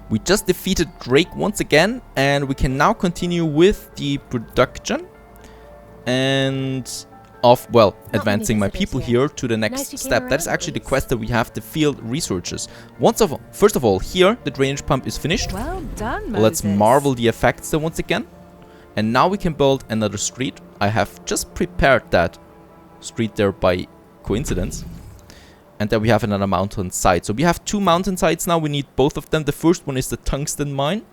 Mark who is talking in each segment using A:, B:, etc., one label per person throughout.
A: We just defeated Drake once again, and we can now continue with the production and of, well, advancing my people here to the next step. That is actually the quest that we have, the field researchers. First of all, here the drainage pump is finished.
B: Well done, Moses.
A: Let's marvel the effects there once again. And now we can build another street. I have just prepared that street there by coincidence. And then we have another mountain site. So we have 2 mountain sites now. We need both of them. The first one is the tungsten mine.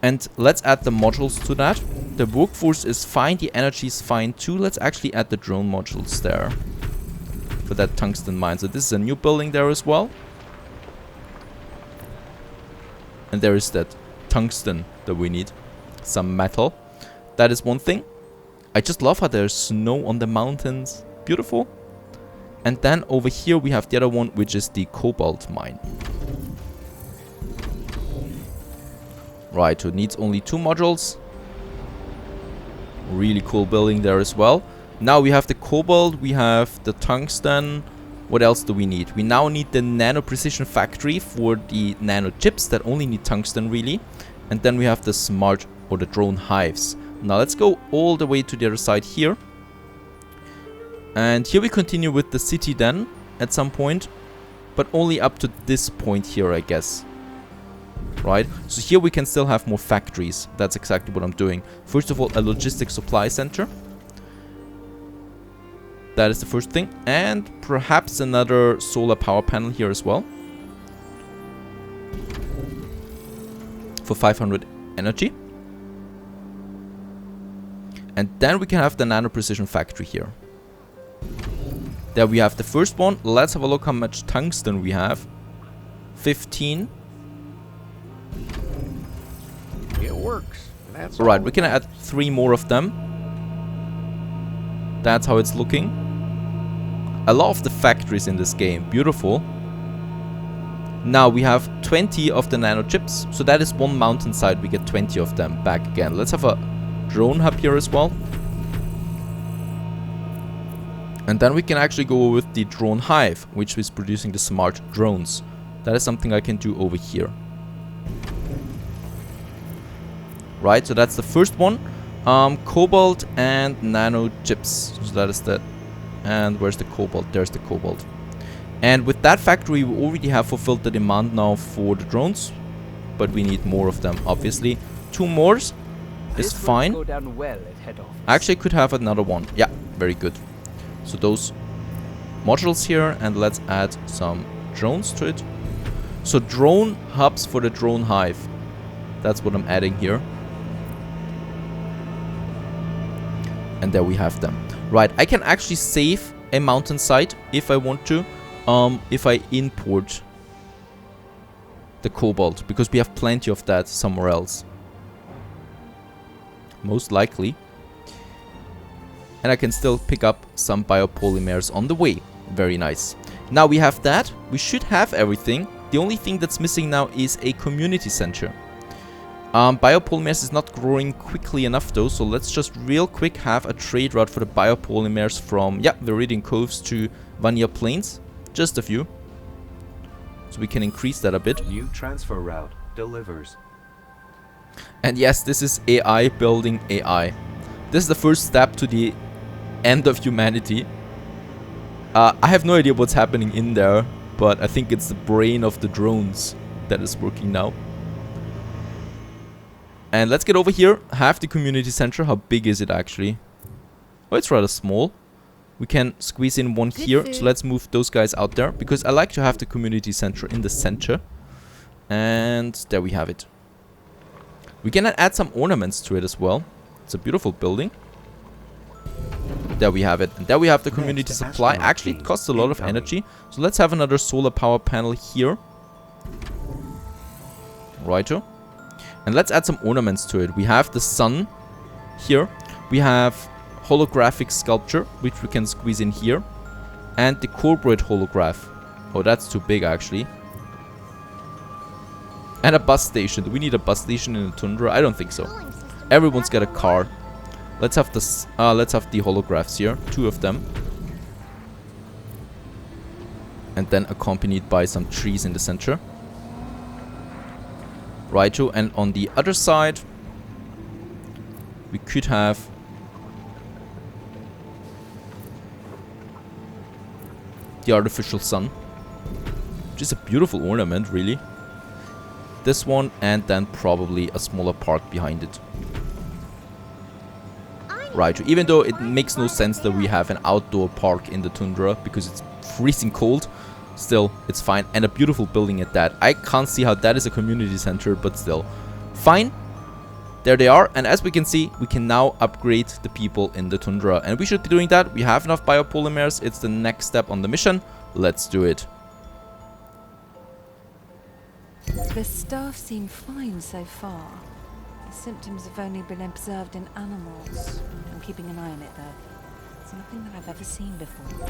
A: And let's add the modules to that. The workforce is fine. The energy is fine too. Let's actually add the drone modules there for that tungsten mine. So this is a new building there as well. And there is that tungsten that we need. Some metal. That is one thing. I just love how there's snow on the mountains. Beautiful. And then over here we have the other one, which is the cobalt mine. Right, so it needs only 2 modules. Really cool building there as well. Now we have the cobalt, we have the tungsten. What else do we need? We now need the nano precision factory for the nano chips that only need tungsten really. And then we have the smart or the drone hives. Now let's go all the way to the other side here. And here we continue with the city then at some point, but only up to this point here, I guess. Right? So here we can still have more factories. That's exactly what I'm doing. First of all, a logistics supply center. That is the first thing. And perhaps another solar power panel here as well. For 500 energy. And then we can have the nano precision factory here. There we have the first one. Let's have a look how much tungsten we have. 15.
C: It works. That's
A: Alright, we can add 3 more of them. That's how it's looking. I love the factories in this game. Beautiful. Now we have 20 of the nano chips. So that is one mountainside. We get 20 of them back again. Let's have a drone hub here as well. And then we can actually go with the drone hive, which is producing the smart drones. That is something I can do over here. Right, so that's the first one. Cobalt and nano chips. So that is that. And where's the cobalt? There's the cobalt. And with that factory, we already have fulfilled the demand now for the drones. But we need more of them, obviously. 2 more is fine. Actually, I could have another one. Yeah, very good. So those modules here, and let's add some drones to it. So drone hubs for the drone hive. That's what I'm adding here. And there we have them. Right, I can actually save a mountainside if I want to. If I import the cobalt, because we have plenty of that somewhere else. Most likely. And I can still pick up some biopolymers on the way. Very nice. Now we have that. We should have everything. The only thing that's missing now is a community center. Biopolymers is not growing quickly enough though. So let's just real quick have a trade route for the biopolymers from, Viridian Coves to Vanilla Plains. Just a few. So we can increase that a bit.
D: New transfer route delivers.
A: And yes, this is AI building AI. This is the first step to the end of humanity. I have no idea what's happening in there, but I think it's the brain of the drones that is working now. And let's get over here, have the community center. How big is it actually? Oh, it's rather small. We can squeeze in one here, so let's move those guys out there, because I like to have the community center in the center. And there we have it. We can add some ornaments to it as well. It's a beautiful building. There we have it. And there we have the community supply. Actually, it costs a lot of energy. So let's have another solar power panel here. Righto. And let's add some ornaments to it. We have the sun here. We have holographic sculpture, which we can squeeze in here. And the corporate holograph. Oh, that's too big actually. And a bus station. Do we need a bus station in the Tundra? I don't think so. Everyone's got a car. Let's have this. Let's have the holographs here. 2 of them. And then accompanied by some trees in the center. Righto, and on the other side, we could have the artificial sun, which is a beautiful ornament, really. This one, and then probably a smaller park behind it. Right, even though it makes no sense that we have an outdoor park in the tundra because it's freezing cold, still, it's fine. And a beautiful building at that. I can't see how that is a community center, but still. Fine. There they are, and as we can see, we can now upgrade the people in the tundra. And we should be doing that. We have enough biopolymers. It's the next step on the mission. Let's do it.
B: The staff seem fine so far. The symptoms have only been observed in animals. I'm keeping an eye on it though. It's nothing that I've ever seen before.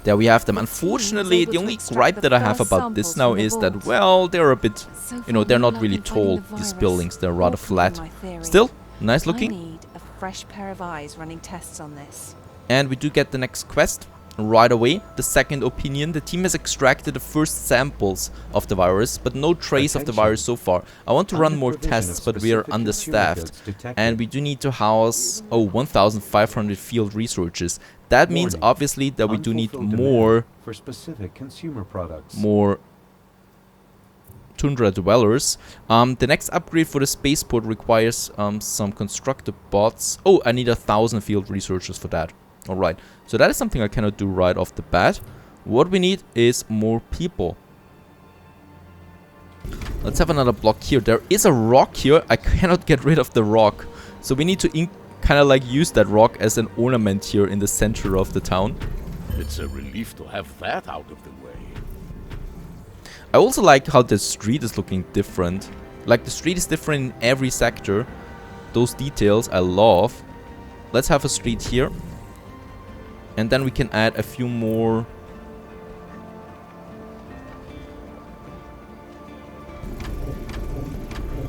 A: There we have them. Unfortunately, the only gripe that I have about this now is that, well, they're a bit, you know, they're not really tall, these buildings. They're rather flat. Still, nice looking.
B: I need a fresh pair of eyes running tests on this.
A: And we do get the next quest right away. The second opinion. The team has extracted the first samples of the virus, but no trace of the virus so far. I want to run more tests, but we are understaffed. And we do need to house, 1,500 field researchers. That means obviously that we do need more
D: for specific consumer products.
A: More tundra dwellers. The next upgrade for the spaceport requires some constructor bots. Oh, I need 1,000 field researchers for that. Alright, so that is something I cannot do right off the bat. What we need is more people. Let's have another block here. There is a rock here. I cannot get rid of the rock. So we need to kind of like use that rock as an ornament here in the center of the town.
C: It's a relief to have that out of the way.
A: I also like how the street is looking different. Like the street is different in every sector. Those details I love. Let's have a street here. And then we can add a few more.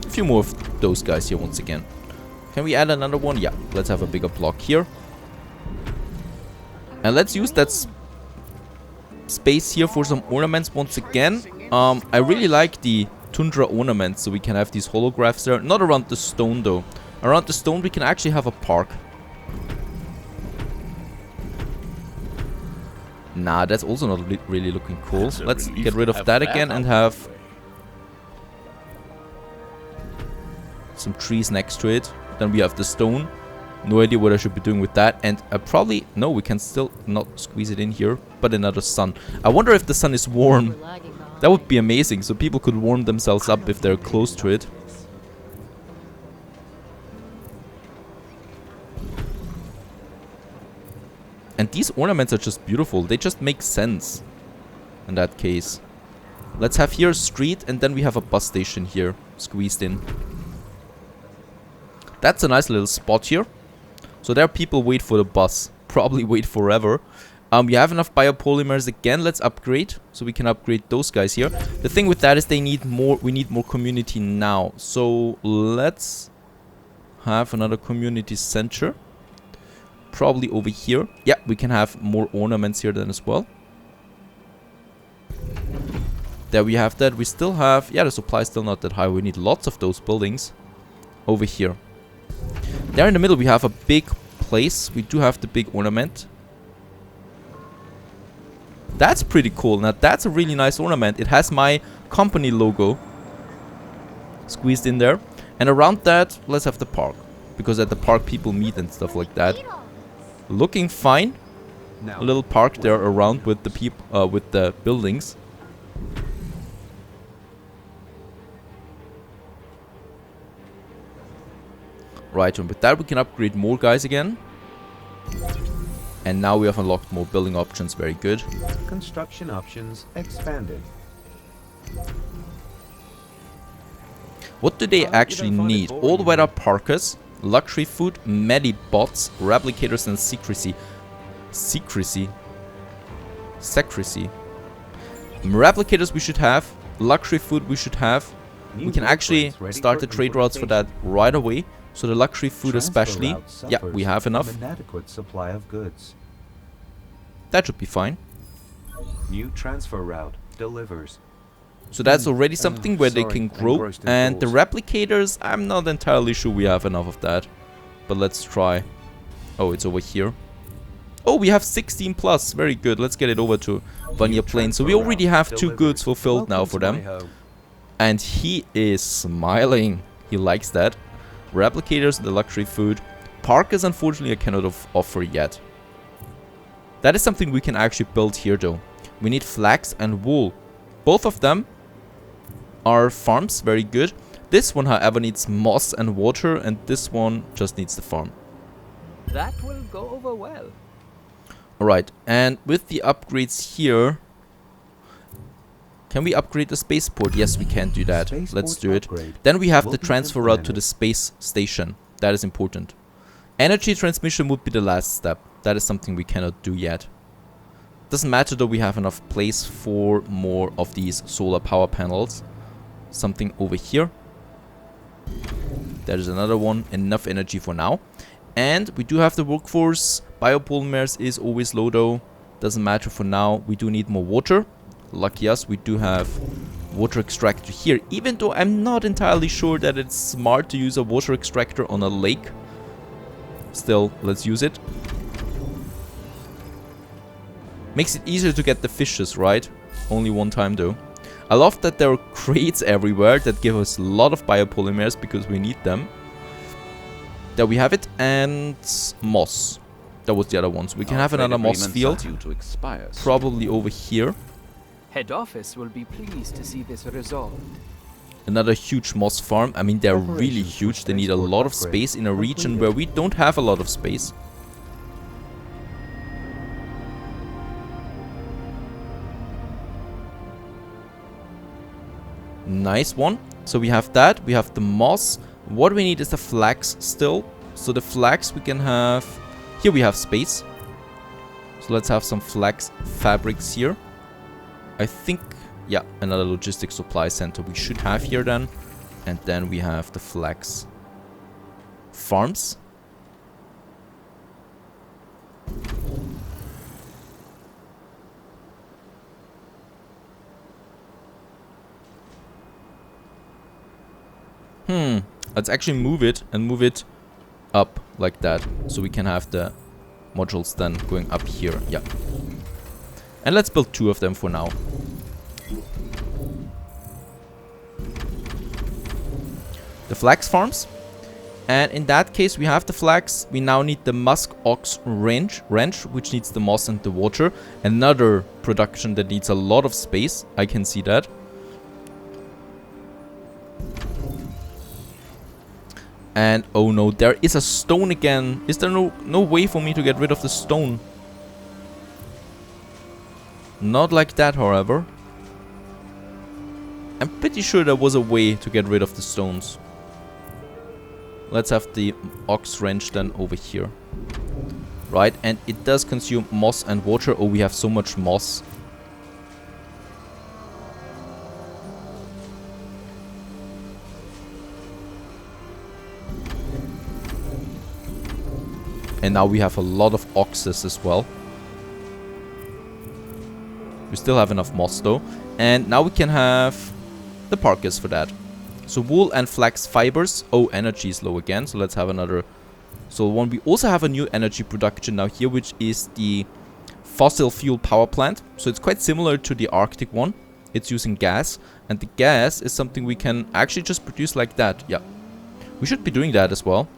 A: A few more of those guys here once again. Can we add another one? Yeah, let's have a bigger block here. And let's use that space here for some ornaments once again. I really like the tundra ornaments, so we can have these holographs there. Not around the stone though. Around the stone we can actually have a park. Nah, that's also not really looking cool. Let's get rid of that again and have some trees next to it. Then we have the stone. No idea what I should be doing with that. And probably, no, we can still not squeeze it in here. But another sun. I wonder if the sun is warm. That would be amazing. So people could warm themselves up if they're close to it. And these ornaments are just beautiful. They just make sense in that case. Let's have here a street, and then we have a bus station here squeezed in. That's a nice little spot here. So there people wait for the bus. Probably wait forever. We have enough biopolymers again. Let's upgrade. So we can upgrade those guys here. The thing with that is they need more. We need more community now. So let's have another community center. Probably over here. Yeah, we can have more ornaments here then as well. There we have that. We still have... Yeah, the supply is still not that high. We need lots of those buildings over here. There in the middle we have a big place. We do have the big ornament. That's pretty cool. Now that's a really nice ornament. It has my company logo squeezed in there. And around that, let's have the park. Because at the park people meet and stuff like that. Looking fine. A little park there around with the with the buildings. Right, and with that we can upgrade more guys again. And now we have unlocked more building options. Very good.
D: Construction options expanded.
A: What do they actually need? All-weather parkers, luxury food, medibots, replicators, and secrecy. Secrecy. Replicators we should have. Luxury food we should have. We can actually start the trade routes for that right away. So the luxury food especially. Yeah, we have enough.
D: An inadequate supply of goods.
A: That should be fine.
D: New transfer route delivers.
A: So that's already something where they
C: sorry,
A: can grow.
C: engrossed in
A: And the
C: goals.
A: replicators, I'm not entirely sure we have enough of that. But let's try. Oh, it's over here. Oh, we have 16 plus. Very good. Let's get it over to Vanya Plain. So we already have 2 goods fulfilled now for them. And he is smiling. He likes that. Replicators, the luxury food. Parkers, unfortunately, I cannot offer yet. That is something we can actually build here, though. We need flax and wool. Both of them are farms. Very good. This one, however, needs moss and water. And this one just needs the farm.
E: That will go over well.
A: Alright, and with the upgrades here... Can we upgrade the spaceport? Yes, we can do that. Let's do it. Then we have the transfer route to the space station. That is important. Energy transmission would be the last step. That is something we cannot do yet. Doesn't matter though, we have enough place for more of these solar power panels. Something over here. There is another one. Enough energy for now. And we do have the workforce. Biopolymers is always low though. Doesn't matter for now. We do need more water. Lucky us, we do have water extractor here. Even though I'm not entirely sure that it's smart to use a water extractor on a lake. Still, let's use it. Makes it easier to get the fishes, right? Only one time though. I love that there are crates everywhere that give us a lot of biopolymers because we need them. There we have it. And moss. That was the other one. So we can have another moss field. Probably over here.
E: Head office will be pleased to see this resolved.
A: Another huge moss farm. I mean, they're really huge. They need a lot of space in a region where we don't have a lot of space. Nice one. So we have that. We have the moss. What we need is the flax still. So the flax we can have... Here we have space. So let's have some flax fabrics here. I think, yeah, another logistics supply center we should have here then. And then we have the flax farms. Let's actually move it and move it up like that. So we can have the modules then going up here. Yeah. And let's build 2 of them for now. The flax farms. And in that case, we have the flax. We now need the musk ox wrench, which needs the moss and the water. Another production that needs a lot of space. I can see that. And oh no, there is a stone again. Is there no way for me to get rid of the stone? Not like that, however. I'm pretty sure there was a way to get rid of the stones. Let's have the ox wrench then over here. Right, and it does consume moss and water. Oh, we have so much moss. And now we have a lot of oxes as well. We still have enough moss though. And now we can have the parkas for that. So wool and flax fibers. Oh, energy is low again. So let's have another. So we also have a new energy production now here, which is the fossil fuel power plant. So it's quite similar to the Arctic one. It's using gas. And the gas is something we can actually just produce like that. Yeah. We should be doing that as well.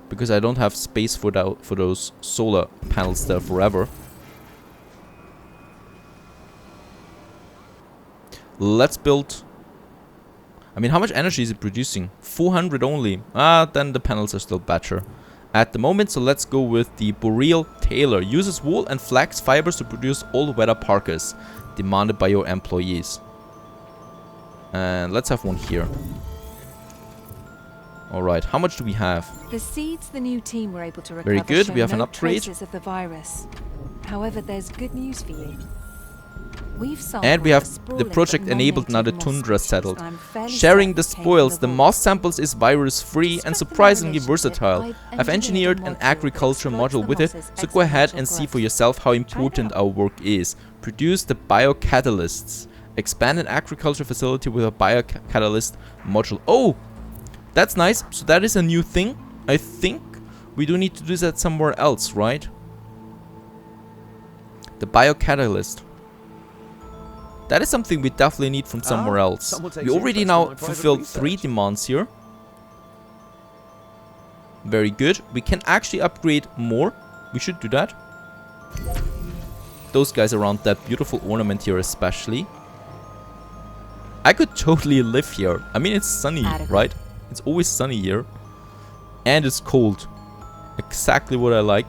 A: Because I don't have space for those solar panels there forever. Let's build... I mean, how much energy is it producing? 400 only. Then the panels are still better at the moment. So let's go with the Boreal Tailor. Uses wool and flax fibers to produce all-weather parkas. Demanded by your employees. And let's have one here. Alright, how much do we have?
B: The seeds the new team were able to recover.
A: Very good,
B: show
A: we have an
B: no
A: upgrade.
B: traces of the virus. However, there's good news for you. We've solved
A: And we have the
B: sprawling
A: project
B: but
A: enabled now the
B: non-native
A: Tundra
B: moss
A: settled.
B: species, and I'm fairly
A: Sharing
B: certain
A: the
B: came from
A: spoils, the
B: vault.
A: moss samples is virus free and
B: Strengthen
A: surprisingly
B: our
A: versatile.
B: relationship,
A: I've engineered an
B: module that
A: agriculture
B: exploits
A: module
B: the
A: with it,
B: moss's
A: so go ahead and
B: exponential
A: see for
B: growth.
A: yourself how
B: Try it
A: important
B: out.
A: our work is. Produce the biocatalysts. Expand an agriculture facility with a biocatalyst module. Oh, that's nice. So that is a new thing. I think we do need to do that somewhere else, right? The biocatalyst. That is something we definitely need from somewhere else. We already now fulfilled 3 demands here. Very good. We can actually upgrade more. We should do that. Those guys around that beautiful ornament here especially. I could totally live here. I mean, it's sunny, right? It's always sunny here. And it's cold. Exactly what I like.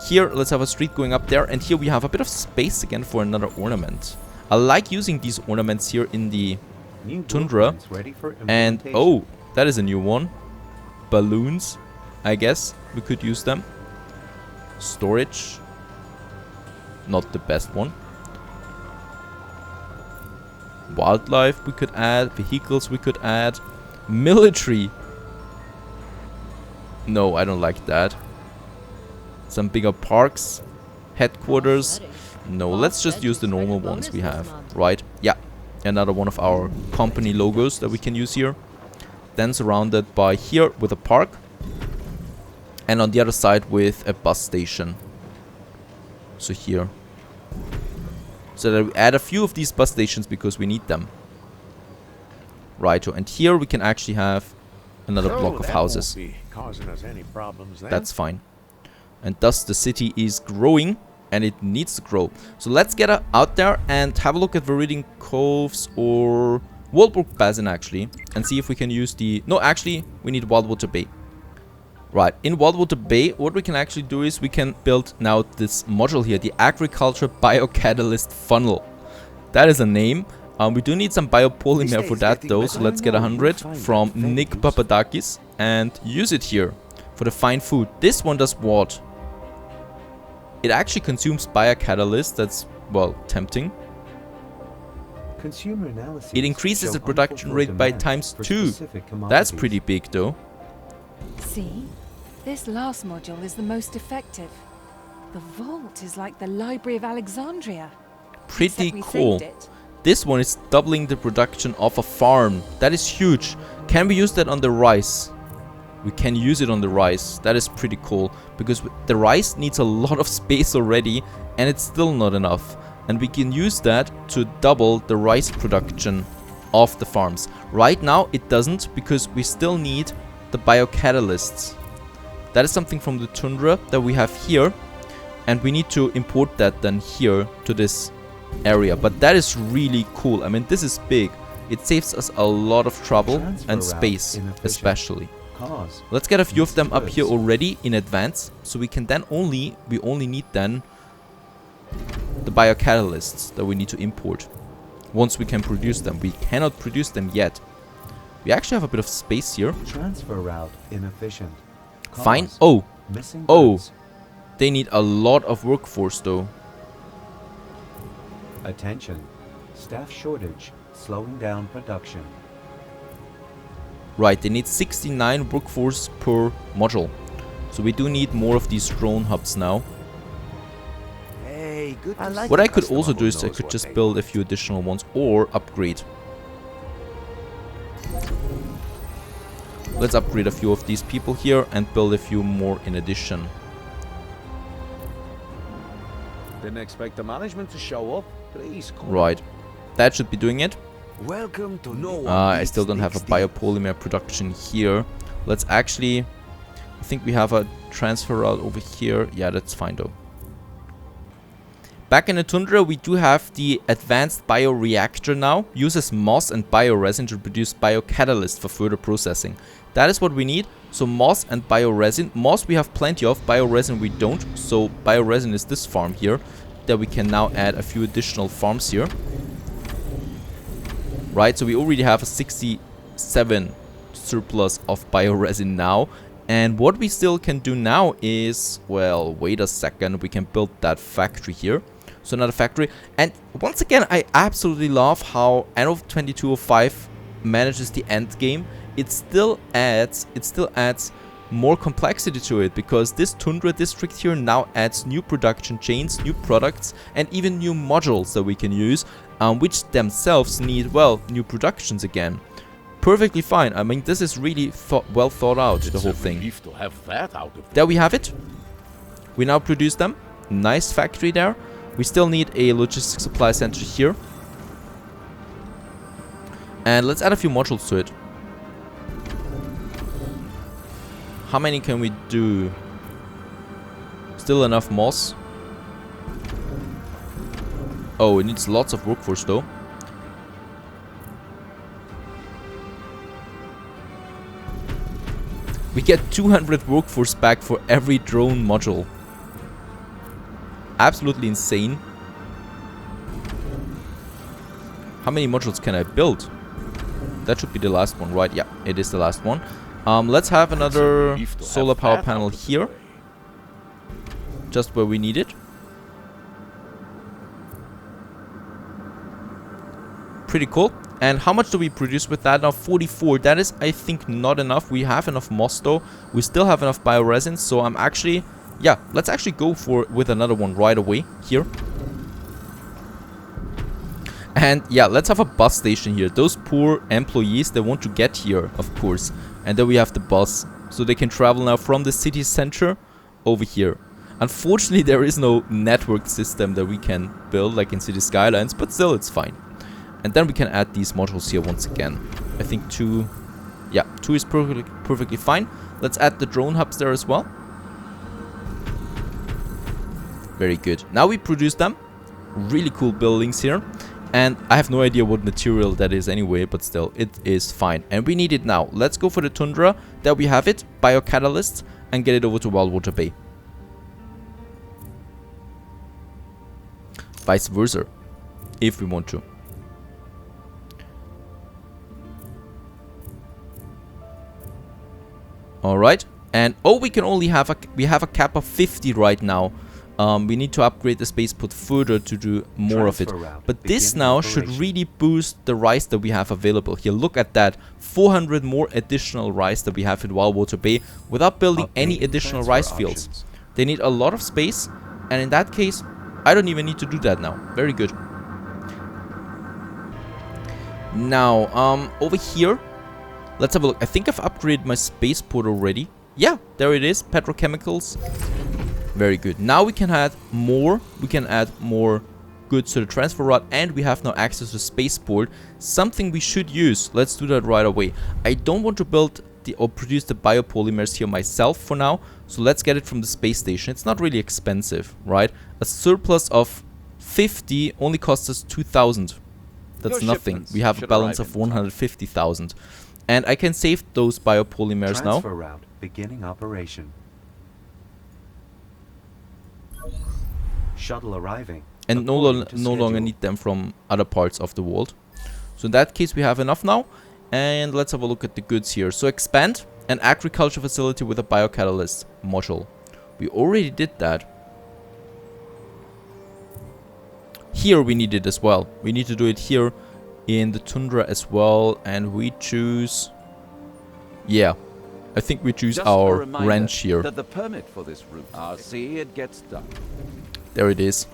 A: Here, let's have a street going up there. And here we have a bit of space again for another ornament. I like using these ornaments here in the Tundra. And, oh, that is a new one. Balloons, I guess. We could use them. Storage. Not the best one. Wildlife we could add. Vehicles we could add. Military. No, I don't like that. Some bigger parks. Headquarters. No, let's just use the normal ones we have. Right? Yeah. Another one of our company logos that we can use here. Then surrounded by here with a park. And on the other side with a bus station. So here. So that we add a few of these bus stations because we need them. Righto. And here we can actually have another block of houses. That's fine. And thus the city is growing. And it needs to grow. So let's get out there and have a look at Viridian Coves or Waldburg Basin actually. And see if we can use the... No, actually, we need Wildwater Bay. Right, in Wildwater Bay, what we can actually do is we can build now this module here, the Agriculture Biocatalyst Funnel. That is a name. We do need some biopolymer for that though, so let's get 100 from Nick Papadakis and use it here for the fine food. This one does what? It actually consumes biocatalyst, that's, well, tempting.
D: Consumer analysis
A: It increases the production rate by ×2. That's pretty big though.
B: See? This last module is the most effective. The vault is like the Library of Alexandria.
A: Pretty
B: Except we
A: cool.
B: saved it.
A: This one is doubling the production of a farm. That is huge. Can we use that on the rice? We can use it on the rice. That is pretty cool. Because the rice needs a lot of space already. And it's still not enough. And we can use that to double the rice production of the farms. Right now it doesn't because we still need the biocatalysts. That is something from the Tundra that we have here. And we need to import that then here to this area. But that is really cool. I mean, this is big. It saves us a lot of trouble and space, especially. Let's get a few of them up here already in advance. So we can then we only need then the biocatalysts that we need to import. Once we can produce them. We cannot produce them yet. We actually have a bit of space here.
D: Transfer route inefficient.
A: Fine. Oh.
D: Missing
A: Oh.
D: goods.
A: They need a lot of workforce though.
D: Attention. Staff shortage. Slowing down production.
A: Right, they need 69 workforce per module. So we do need more of these drone hubs now.
C: Hey, good.
A: What I could also do is I could just build a few additional ones or upgrade. Let's upgrade a few of these people here and build a few more in addition.
C: Didn't expect the management to show up. Please come.
A: Right, that should be doing it.
C: Welcome to no
A: I still don't have a biopolymer production here. Let's actually... I think we have a transfer route over here. Yeah, that's fine though. Back in the Tundra, we do have the advanced bioreactor now. Uses moss and bioresin to produce biocatalyst for further processing. That is what we need. So moss and bioresin. Moss we have plenty of, bioresin we don't. So bioresin is this farm here. That we can now add a few additional farms here. Right, so we already have a 67 surplus of bioresin now. And what we still can do now is, well, wait a second, we can build that factory here. So another factory. And once again, I absolutely love how Anno 2205 manages the end game. It still adds more complexity to it, because this Tundra district here now adds new production chains, new products, and even new modules that we can use, which themselves need, well, new productions again. Perfectly fine. I mean, this is really well thought out, the whole thing.
C: To have that out of
A: There we have it. We now produce them. Nice factory there. We still need a logistics supply center here. And let's add a few modules to it. How many can we do? Still enough moss. Oh, it needs lots of workforce though. We get 200 workforce back for every drone module. Absolutely insane. How many modules can I build? That should be the last one, right? Yeah, it is the last one. Let's have another solar power panel here. Just where we need it. Pretty cool. And how much do we produce with that now? 44. That is, I think, not enough. We have enough moss though. We still have enough bioresin. So I'm actually... yeah, let's actually go with another one right away here. And yeah, let's have a bus station here. Those poor employees, they want to get here, of course. And then we have the bus. So they can travel now from the city center over here. Unfortunately, there is no network system that we can build like in City Skylines. But still, it's fine. And then we can add these modules here once again. I think 2... yeah, 2 is perfectly fine. Let's add the drone hubs there as well. Very good. Now we produce them. Really cool buildings here. And I have no idea what material that is anyway, but still, it is fine. And we need it now. Let's go for the Tundra. There we have it. Biocatalyst. And get it over to Wildwater Bay. Vice versa. If we want to. Alright. And oh, we can only have we have a cap of 50 right now. We need to upgrade the spaceport further to do more of it. But this now should really boost the rice that we have available here. Look at that. 400 more additional rice that we have in Wildwater Bay without building any additional rice fields. They need a lot of space. And in that case, I don't even need to do that now. Very good. Now, over here, let's have a look. I think I've upgraded my spaceport already. Yeah, there it is. Petrochemicals. Very good. Now we can add more. We can add more goods to the transfer route, and we have now access to Spaceport. Something we should use. Let's do that right away. I don't want to build or produce the biopolymers here myself for now, so let's get it from the space station. It's not really expensive, right? A surplus of 50 only costs us 2,000. That's nothing. We have a balance of 150,000, and I can save those biopolymers now.
D: Transfer route beginning operation. Shuttle arriving.
A: And no longer need them from other parts of the world. So in that case, we have enough now. And let's have a look at the goods here. So expand an agriculture facility with a biocatalyst module. We already did that. Here we need it as well. We need to do it here in the Tundra as well. And we choose... yeah, I think we choose our ranch here.
F: That the permit for this route. I'll see it gets done.
A: There it is.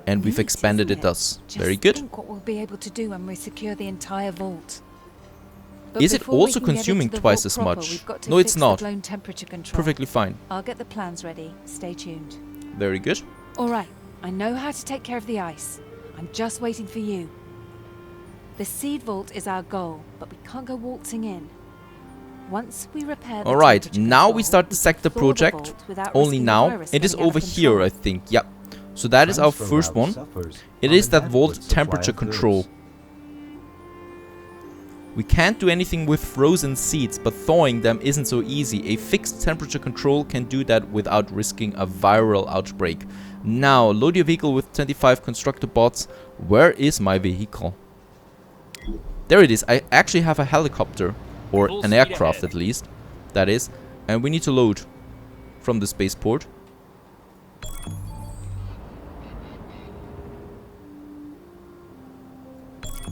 A: And we've expanded it thus. Very good.
B: Think what we'll be able to do when we secure the entire vault. But
A: is it
B: before we
A: also
B: can get
A: consuming
B: into the
A: twice
B: vault
A: as
B: proper,
A: much?
B: we've got to
A: No, it's
B: fix the
A: not.
B: blown temperature control.
A: Perfectly fine.
B: I'll get the plans ready. Stay tuned.
A: Very good.
B: All right. I know how to take care of the ice. I'm just waiting for you. The seed vault is our goal, but we can't go waltzing in. Once we repair the
A: Alright,
B: temperature
A: now we
B: control,
A: start the sector
B: thaw the
A: project.
B: vault without
A: Only
B: risking the
A: now.
B: virus
A: It is
B: getting out
A: over
B: of
A: here,
B: control.
A: I think. Yep. So that is our
D: Transfer
A: first
D: route
A: one.
D: suffers
A: It
D: from
A: is that
D: inadequate
A: vault
D: supply
A: temperature
D: of goods.
A: control. We can't do anything with frozen seeds, but thawing them isn't so easy. A fixed temperature control can do that without risking a viral outbreak. Now, load your vehicle with 25 constructor bots. Where is my vehicle? There it is. I actually have a helicopter, or an aircraft at least, that is. And we need to load from the spaceport.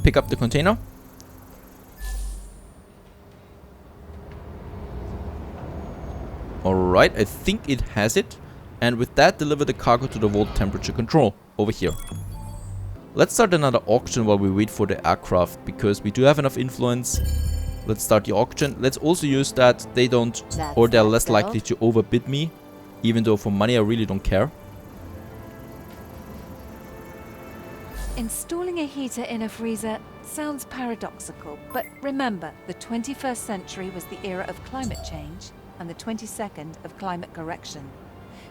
A: Pick up the container. Alright, I think it has it. And with that, deliver the cargo to the vault temperature control over here. Let's start another auction while we wait for the aircraft, because we do have enough influence. Let's start the auction. Let's also use that they don't, or they're less likely to overbid me. Even though for money I really don't care.
B: Installing a heater in a freezer sounds paradoxical, but remember, the 21st century was the era of climate change and the 22nd of climate correction.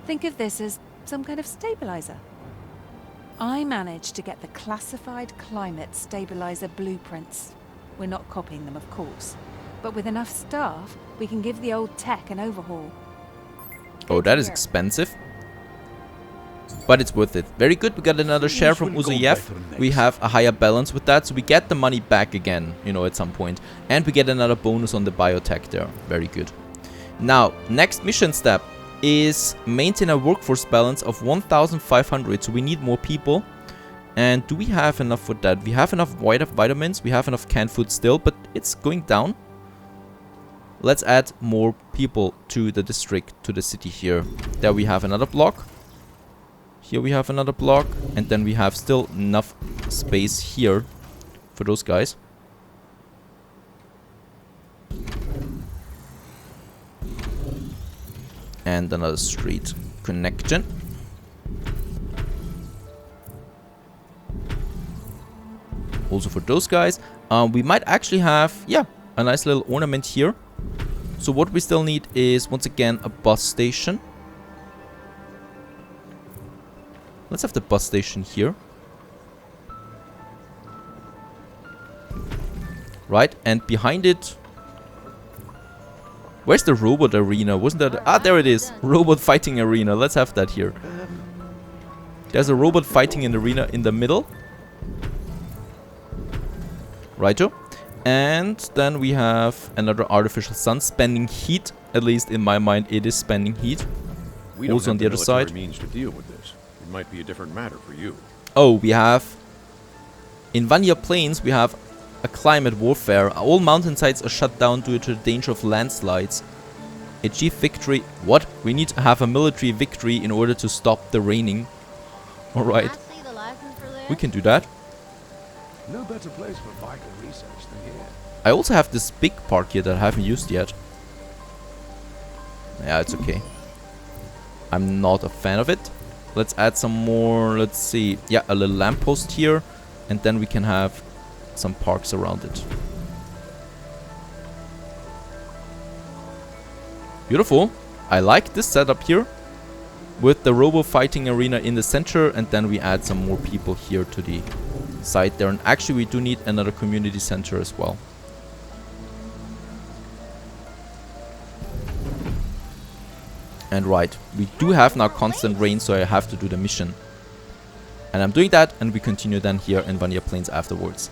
B: Think of this as some kind of stabilizer. I managed to get the classified climate stabilizer blueprints. We're not copying them, of course, but with enough staff, we can give the old tech an overhaul.
A: Oh, that is expensive. But it's worth it. Very good, we got another share from Uzayev. We have a higher balance with that, so we get the money back again, you know, at some point. And we get another bonus on the biotech there. Very good. Now, next mission step is maintain a workforce balance of 1,500. So we need more people. And do we have enough for that? We have enough vitamins, we have enough canned food still, but it's going down. Let's add more people to the district, to the city here. There we have another block. Here we have another block. And then we have still enough space here for those guys. And another street connection. Also for those guys. We might actually have, yeah, a nice little ornament here. So what we still need is, once again, a bus station. Let's have the bus station here. Right, and behind it... Where's the robot arena? Wasn't that... Ah, there it is. Robot fighting arena. Let's have that here. There's a robot fighting an arena in the middle. Righto. And then we have another artificial sun spending heat. At least in my mind, it is spending heat.
G: We don't
A: also on
G: have
A: the other side.
G: means to deal with this. It might be a different matter for you.
A: Oh, we have... In Vanya Plains, we have a climate warfare. All mountainsides are shut down due to the danger of landslides. Achieve victory. What? We need to have a military victory in order to stop the raining. Alright. We can do that.
C: No better place for vital research than here.
A: I also have this big park here that I haven't used yet. Yeah, it's okay. I'm not a fan of it. Let's add some more, let's see. Yeah, a little lamppost here. And then we can have some parks around it. Beautiful. I like this setup here. With the robo fighting arena in the center. And then we add some more people here to the side there. And actually we do need another community center as well. And right, we do have now constant rain, so I have to do the mission. And I'm doing that, and we continue then here in Vanya Plains afterwards.